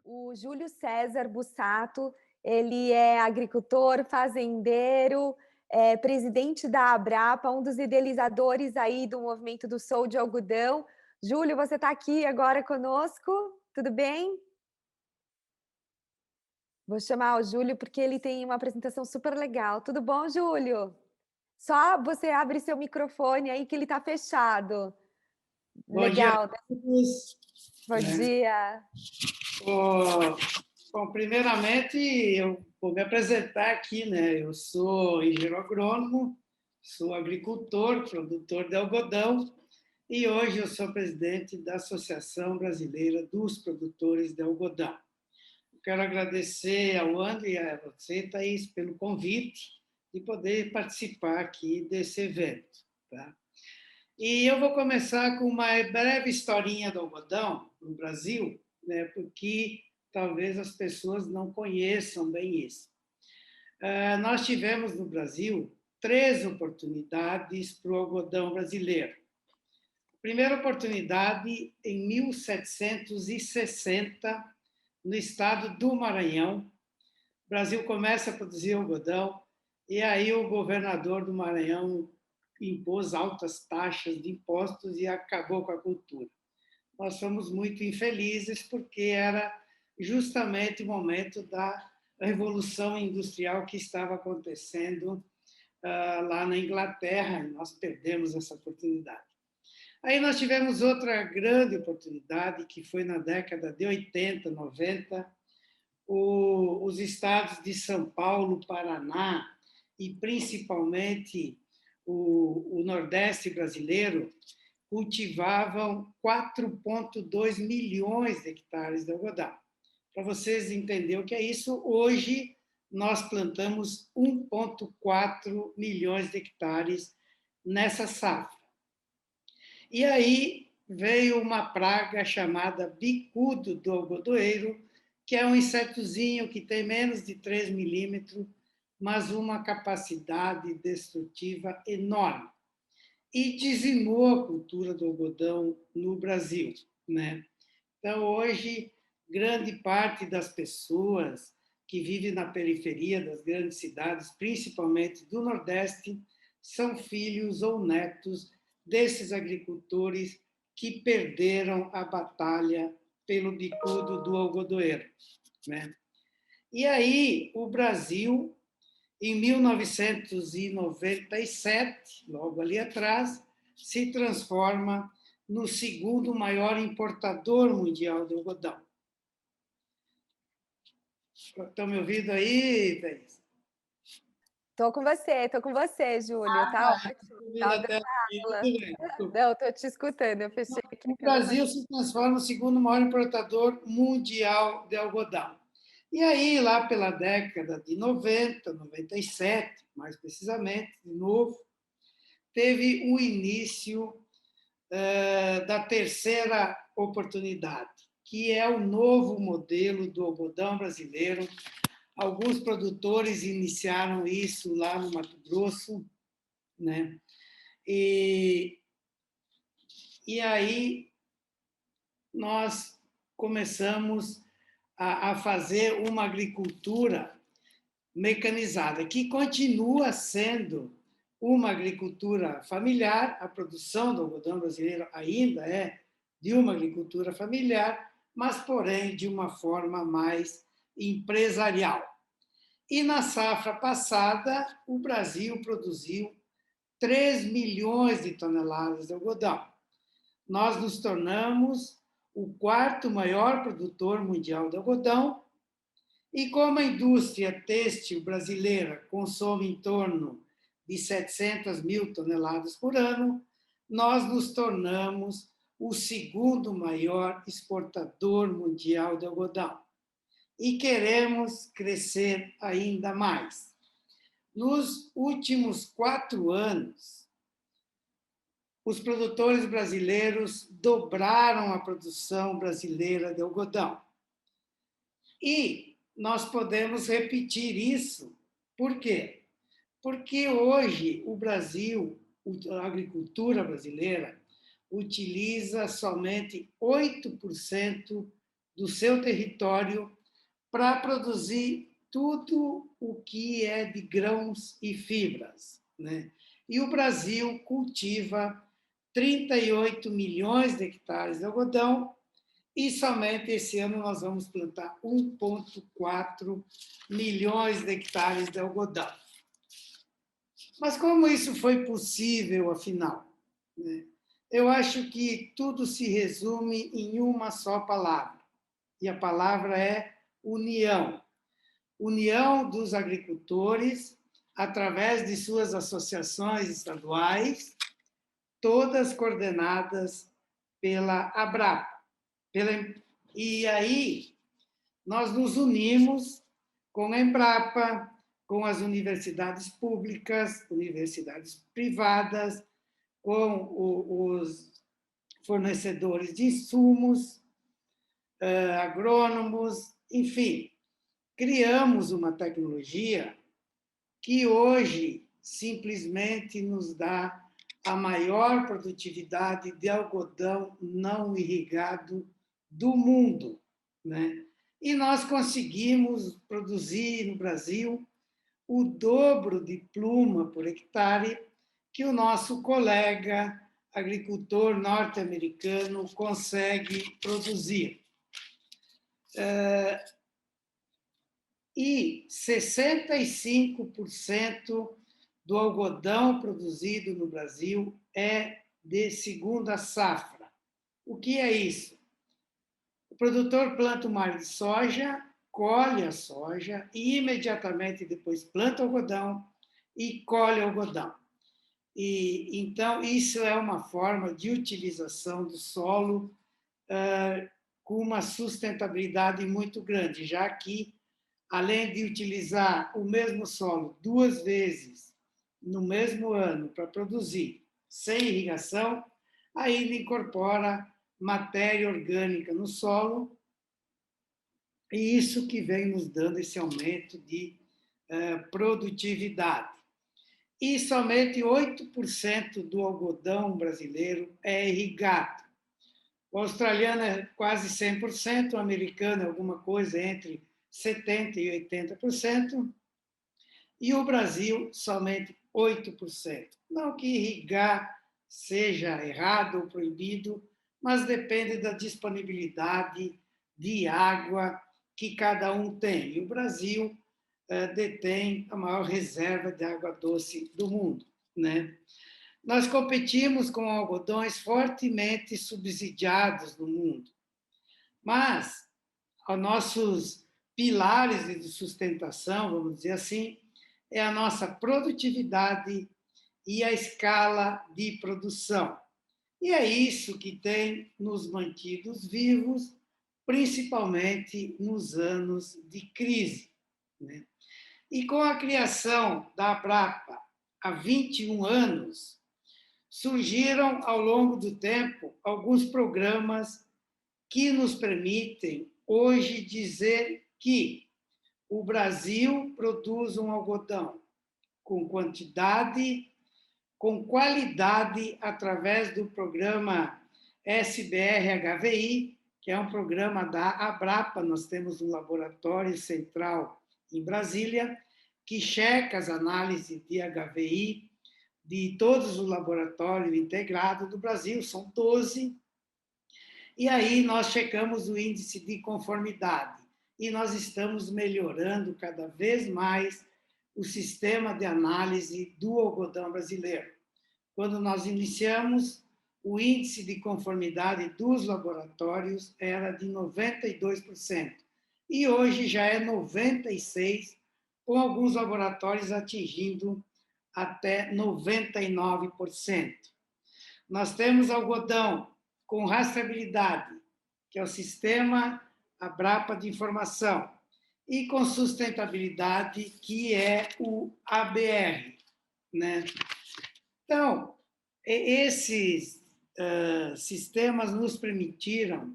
O Júlio César Bussato, ele é agricultor, fazendeiro, presidente da Abrapa, um dos idealizadores aí do movimento do Sou de Algodão. Júlio, você está aqui agora conosco, tudo bem? Vou chamar o Júlio porque ele tem uma apresentação super legal. Tudo bom, Júlio? Só você abre seu microfone aí que ele está fechado. Bom dia a Legal. todos. Bom dia. Ô, Bom, primeiramente, eu vou me apresentar aqui, né? Eu sou engenheiro agrônomo, sou agricultor, produtor de algodão, e hoje eu sou presidente da Associação Brasileira dos Produtores de Algodão. Eu quero agradecer ao André e a você, Thaís, pelo convite de poder participar aqui desse evento, tá? E eu vou começar com uma breve historinha do algodão no Brasil, né, porque talvez as pessoas não conheçam bem isso. Nós tivemos no Brasil 3 oportunidades para o algodão brasileiro. Primeira oportunidade em 1760, no estado do Maranhão. O Brasil começa a produzir algodão e aí o governador do Maranhão impôs altas taxas de impostos e acabou com a cultura. Nós fomos muito infelizes porque era justamente o momento da revolução industrial que estava acontecendo lá na Inglaterra, e nós perdemos essa oportunidade. Aí nós tivemos outra grande oportunidade, que foi na década de 80, 90, os estados de São Paulo, Paraná e principalmente o Nordeste brasileiro cultivavam 4,2 milhões de hectares de algodão. Para vocês entenderem o que é isso, hoje nós plantamos 1,4 milhões de hectares nessa safra. E aí veio uma praga chamada bicudo do algodoeiro, que é um insetozinho que tem menos de 3 milímetros, mas uma capacidade destrutiva enorme. E dizimou a cultura do algodão no Brasil, né? Então, hoje, grande parte das pessoas que vivem na periferia das grandes cidades, principalmente do Nordeste, são filhos ou netos desses agricultores que perderam a batalha pelo bicudo do algodoeiro, né? E aí, o Brasil, em 1997, logo ali atrás, se transforma no segundo maior importador mundial de algodão. Estão me ouvindo aí, Thaís? Tô com você, Júlio, tá ótimo. Ouvindo Estava até dando aqui, aula. tudo bem, desculpa. Não, tô te escutando, eu fechei aqui a O câmera. Brasil se transforma no segundo maior importador mundial de algodão. E aí, lá pela década de 90, 97, mais precisamente, de novo, teve o início da terceira oportunidade, que é o novo modelo do algodão brasileiro. Alguns produtores iniciaram isso lá no Mato Grosso, né? E aí nós começamos a fazer uma agricultura mecanizada, que continua sendo uma agricultura familiar. A produção do algodão brasileiro ainda é de uma agricultura familiar, mas, porém, de uma forma mais empresarial. E na safra passada, o Brasil produziu 3 milhões de toneladas de algodão. Nós nos tornamos o quarto maior produtor mundial de algodão, e como a indústria têxtil brasileira consome em torno de 700 mil toneladas por ano, nós nos tornamos o segundo maior exportador mundial de algodão. E queremos crescer ainda mais. Nos últimos 4 anos, os produtores brasileiros dobraram a produção brasileira de algodão. E nós podemos repetir isso. Por quê? Porque hoje o Brasil, a agricultura brasileira, utiliza somente 8% do seu território para produzir tudo o que é de grãos e fibras, né? E o Brasil cultiva 38 milhões de hectares de algodão e somente esse ano nós vamos plantar 1,4 milhões de hectares de algodão. Mas como isso foi possível, afinal? Eu acho que tudo se resume em uma só palavra, e a palavra é união. União dos agricultores, através de suas associações estaduais, todas coordenadas pela Abrapa. E aí, nós nos unimos com a Embrapa, com as universidades públicas, universidades privadas, com os fornecedores de insumos, agrônomos, enfim, criamos uma tecnologia que hoje simplesmente nos dá a maior produtividade de algodão não irrigado do mundo, né? E nós conseguimos produzir no Brasil o dobro de pluma por hectare que o nosso colega agricultor norte-americano consegue produzir. E 65% do algodão produzido no Brasil é de segunda safra. O que é isso? O produtor planta uma área de soja, colhe a soja e imediatamente depois planta o algodão e colhe o algodão. E então isso é uma forma de utilização do solo com uma sustentabilidade muito grande, já que além de utilizar o mesmo solo 2 vezes no mesmo ano para produzir sem irrigação, ainda incorpora matéria orgânica no solo, e isso que vem nos dando esse aumento de produtividade. E somente 8% do algodão brasileiro é irrigado. O australiano é quase 100%, o americano é alguma coisa entre 70% e 80%, e o Brasil somente 8%. Não que irrigar seja errado ou proibido, mas depende da disponibilidade de água que cada um tem. E o Brasil detém a maior reserva de água doce do mundo, né? Nós competimos com algodões fortemente subsidiados no mundo, mas os nossos pilares de sustentação, vamos dizer assim, é a nossa produtividade e a escala de produção. E é isso que tem nos mantidos vivos, principalmente nos anos de crise, né? E com a criação da Abrapa há 21 anos, surgiram ao longo do tempo alguns programas que nos permitem hoje dizer que o Brasil produz um algodão com quantidade, com qualidade, através do programa SBR-HVI, que é um programa da Abrapa. Nós temos um laboratório central em Brasília, que checa as análises de HVI de todos os laboratórios integrados do Brasil, são 12, e aí nós checamos o índice de conformidade, e nós estamos melhorando cada vez mais o sistema de análise do algodão brasileiro. Quando nós iniciamos, o índice de conformidade dos laboratórios era de 92%, e hoje já é 96%, com alguns laboratórios atingindo até 99%. Nós temos algodão com rastreabilidade, que é o sistema Abrapa de informação, e com sustentabilidade, que é o ABR, né? Então, esses sistemas nos permitiram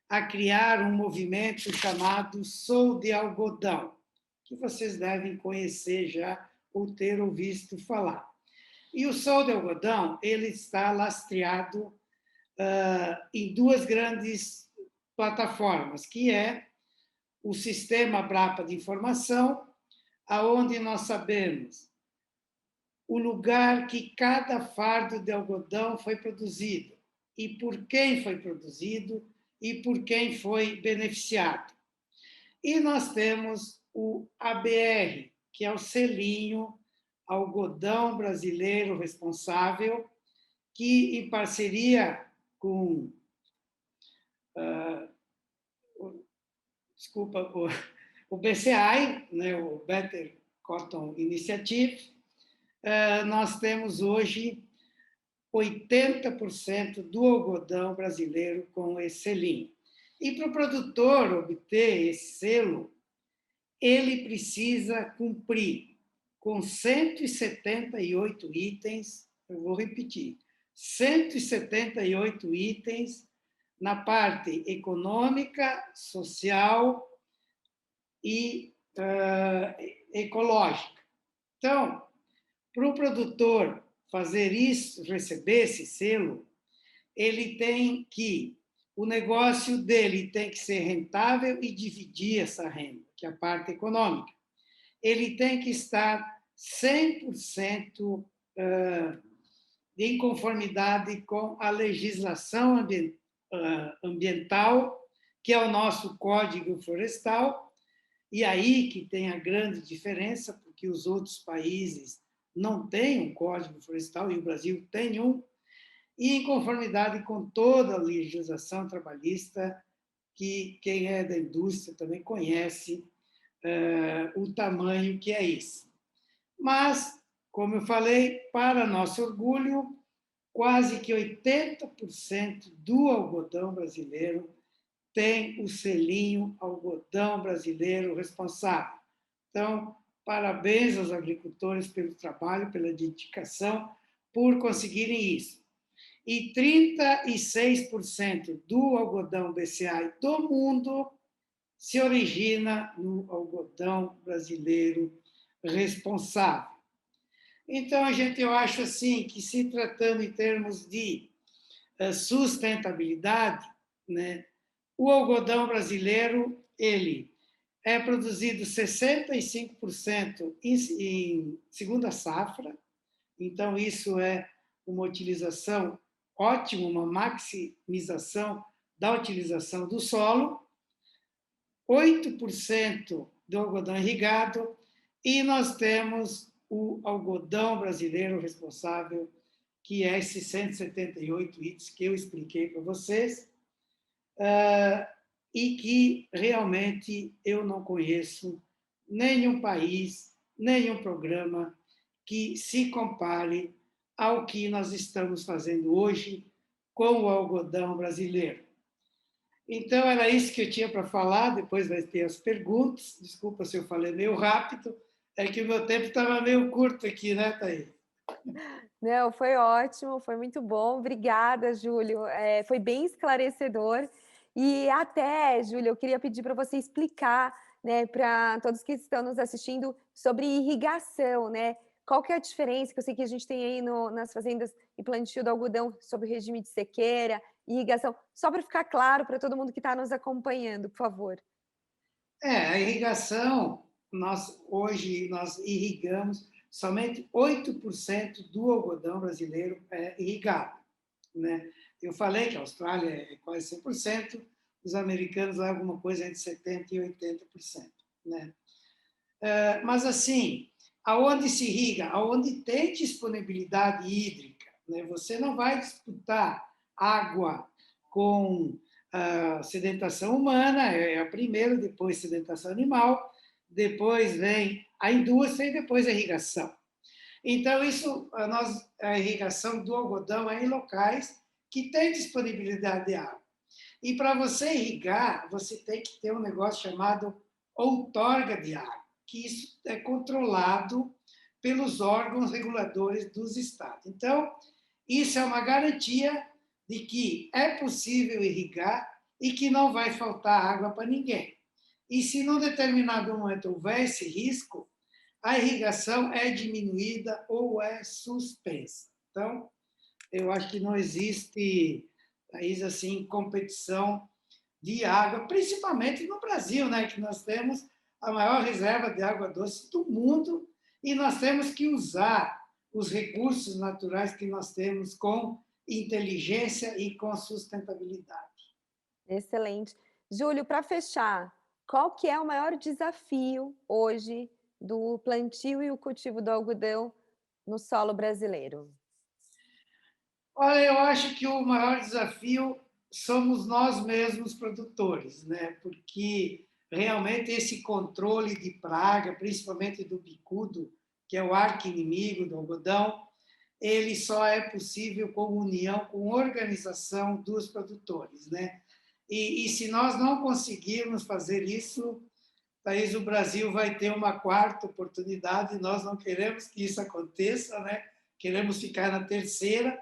a criar um movimento chamado Sou de Algodão, que vocês devem conhecer já ou ter ouvido falar. E o Sou de Algodão, ele está lastreado em duas grandes plataformas, que é o sistema Brapa de informação, aonde nós sabemos o lugar que cada fardo de algodão foi produzido e por quem foi produzido e por quem foi beneficiado. E nós temos o ABR, que é o selinho Algodão Brasileiro Responsável, que, em parceria com o BCI, né, o Better Cotton Initiative, nós temos hoje 80% do algodão brasileiro com esse selinho. E para o produtor obter esse selo, ele precisa cumprir com 178 itens, eu vou repetir, 178 itens na parte econômica, social e ecológica. Então, para o produtor fazer isso, receber esse selo, ele tem que, o negócio dele tem que ser rentável e dividir essa renda, que é a parte econômica. Ele tem que estar 100% em conformidade com a legislação ambiental, que é o nosso Código Florestal, e aí que tem a grande diferença, porque os outros países não têm um Código Florestal e o Brasil tem um, e em conformidade com toda a legislação trabalhista, que quem é da indústria também conhece o tamanho que é isso. Mas, como eu falei, para nosso orgulho, quase que 80% do algodão brasileiro tem o selinho Algodão Brasileiro Responsável. Então, parabéns aos agricultores pelo trabalho, pela dedicação, por conseguirem isso. E 36% do algodão BCI do mundo se origina no algodão brasileiro responsável. Então, eu acho assim que, se tratando em termos de sustentabilidade, né, o algodão brasileiro, ele é produzido 65% em segunda safra, então isso é uma utilização ótima, uma maximização da utilização do solo, 8% do algodão irrigado, e nós temos o algodão brasileiro responsável, que é esses 178 itens que eu expliquei para vocês, e que realmente eu não conheço nenhum país, nenhum programa que se compare ao que nós estamos fazendo hoje com o algodão brasileiro. Então, era isso que eu tinha para falar, depois vai ter as perguntas. Desculpa se eu falei meio rápido, é que o meu tempo estava meio curto aqui, né, Thaís? Não, foi ótimo, foi muito bom. Obrigada, Júlio. Foi bem esclarecedor. E até, Júlio, eu queria pedir para você explicar, né, para todos que estão nos assistindo sobre irrigação, né? Qual que é a diferença que eu sei que a gente tem aí nas fazendas e plantio do algodão sobre o regime de sequeira, irrigação, só para ficar claro para todo mundo que está nos acompanhando, por favor. A irrigação, hoje nós irrigamos somente 8% do algodão brasileiro é irrigado, né? Eu falei que a Austrália é quase 100%, os americanos lá alguma coisa entre 70% e 80%, né? Mas, assim, aonde se irriga? Aonde tem disponibilidade hídrica, né? Você não vai disputar água com sedentação humana, é a primeira, depois sedentação animal, depois vem a indústria e depois a irrigação. Então, a irrigação do algodão é em locais que têm disponibilidade de água. E para você irrigar, você tem que ter um negócio chamado outorga de água, que isso é controlado pelos órgãos reguladores dos estados. Então, isso é uma garantia de que é possível irrigar e que não vai faltar água para ninguém. E se num determinado momento houver esse risco, a irrigação é diminuída ou é suspensa. Então, eu acho que não existe, Thaís, assim, competição de água, principalmente no Brasil, né, que nós temos a maior reserva de água doce do mundo e nós temos que usar os recursos naturais que nós temos com inteligência e com sustentabilidade. Excelente. Júlio, para fechar, qual que é o maior desafio hoje do plantio e o cultivo do algodão no solo brasileiro? Olha, eu acho que o maior desafio somos nós mesmos produtores, né? Porque realmente esse controle de praga, principalmente do bicudo, que é o arqui-inimigo do algodão, ele só é possível com união, com organização dos produtores, né? E se nós não conseguirmos fazer isso, Thaís, o Brasil vai ter uma quarta oportunidade, nós não queremos que isso aconteça, né? Queremos ficar na terceira.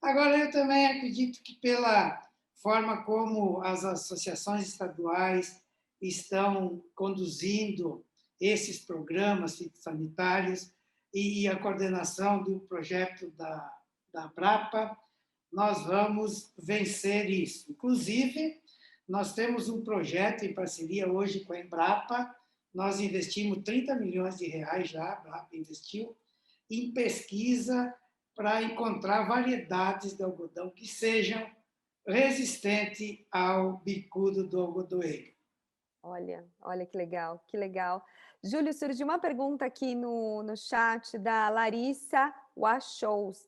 Agora, eu também acredito que pela forma como as associações estaduais estão conduzindo esses programas sanitários e a coordenação do projeto da Brapa, nós vamos vencer isso. Inclusive, nós temos um projeto em parceria hoje com a Embrapa, nós investimos 30 milhões de reais já, a Brapa investiu, em pesquisa para encontrar variedades de algodão que sejam resistentes ao bicudo do algodoeiro. Olha que legal, que legal. Júlio, surgiu uma pergunta aqui no chat da Larissa Wachous.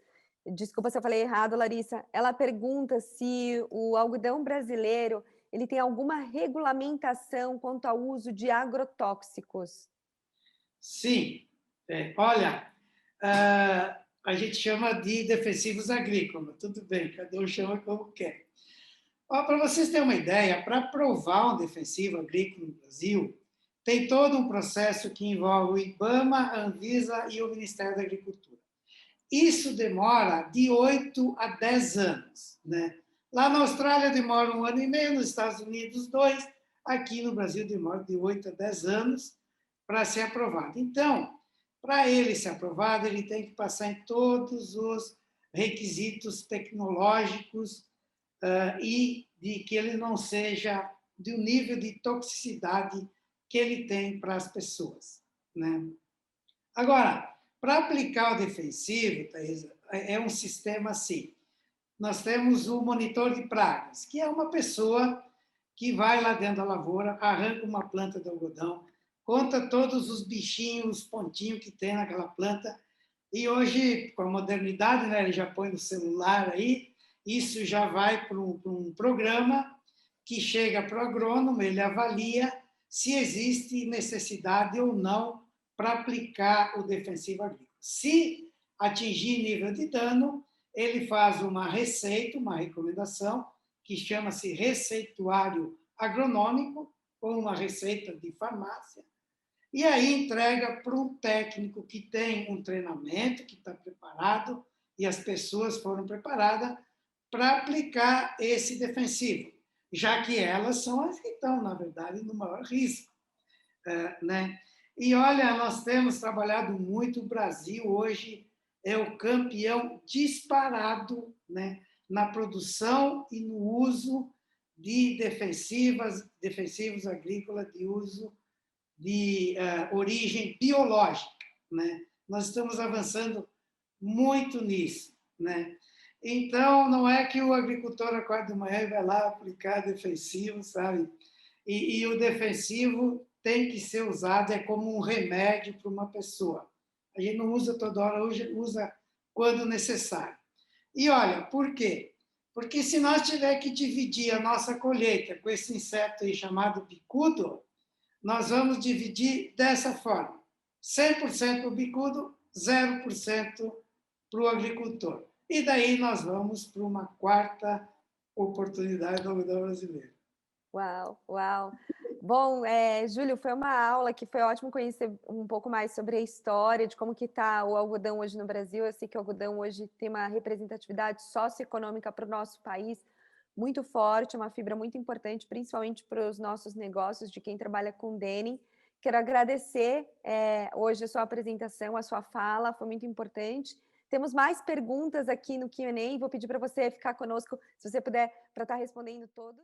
Desculpa se eu falei errado, Larissa. Ela pergunta se o algodão brasileiro ele tem alguma regulamentação quanto ao uso de agrotóxicos. Sim, olha, a gente chama de defensivos agrícolas, tudo bem, cada um chama como quer. Para vocês terem uma ideia, para aprovar um defensivo agrícola no Brasil, tem todo um processo que envolve o IBAMA, a Anvisa e o Ministério da Agricultura. Isso demora de 8 a 10 anos. Né? Lá na Austrália demora 1 ano e meio, nos Estados Unidos 2, aqui no Brasil demora de 8 a 10 anos para ser aprovado. Então, para ele ser aprovado, ele tem que passar em todos os requisitos tecnológicos e de que ele não seja do nível de toxicidade que ele tem para as pessoas. Né? Agora, para aplicar o defensivo, Thaisa, é um sistema assim. Nós temos o monitor de pragas, que é uma pessoa que vai lá dentro da lavoura, arranca uma planta de algodão, conta todos os bichinhos, os pontinhos que tem naquela planta, e hoje, com a modernidade, né, ele já põe no celular aí, isso já vai para um programa que chega para o agrônomo, ele avalia se existe necessidade ou não para aplicar o defensivo agrícola. Se atingir nível de dano, ele faz uma receita, uma recomendação, que chama-se receituário agronômico, ou uma receita de farmácia, e aí entrega para um técnico que tem um treinamento, que está preparado, e as pessoas foram preparadas para aplicar esse defensivo, já que elas são as que estão, na verdade, no maior risco. Né? E olha, nós temos trabalhado muito, o Brasil hoje é o campeão disparado, né, na produção e no uso de defensivos agrícolas de uso de origem biológica. Né? Nós estamos avançando muito nisso. Né? Então, não é que o agricultor acorda de manhã e vai lá aplicar defensivo, sabe? E o defensivo tem que ser usado como um remédio para uma pessoa. A gente não usa toda hora, usa quando necessário. E olha, por quê? Porque se nós tiver que dividir a nossa colheita com esse inseto aí chamado bicudo, nós vamos dividir dessa forma: 100% para o bicudo, 0% para o agricultor. E daí nós vamos para uma quarta oportunidade do algodão brasileiro. Uau, uau. Bom, Júlio, foi uma aula que foi ótimo conhecer um pouco mais sobre a história, de como que está o algodão hoje no Brasil. Eu sei que o algodão hoje tem uma representatividade socioeconômica para o nosso país muito forte, uma fibra muito importante, principalmente para os nossos negócios, de quem trabalha com denim. Quero agradecer hoje a sua apresentação, a sua fala, foi muito importante. Temos mais perguntas aqui no Q&A, vou pedir para você ficar conosco, se você puder, para estar respondendo todos.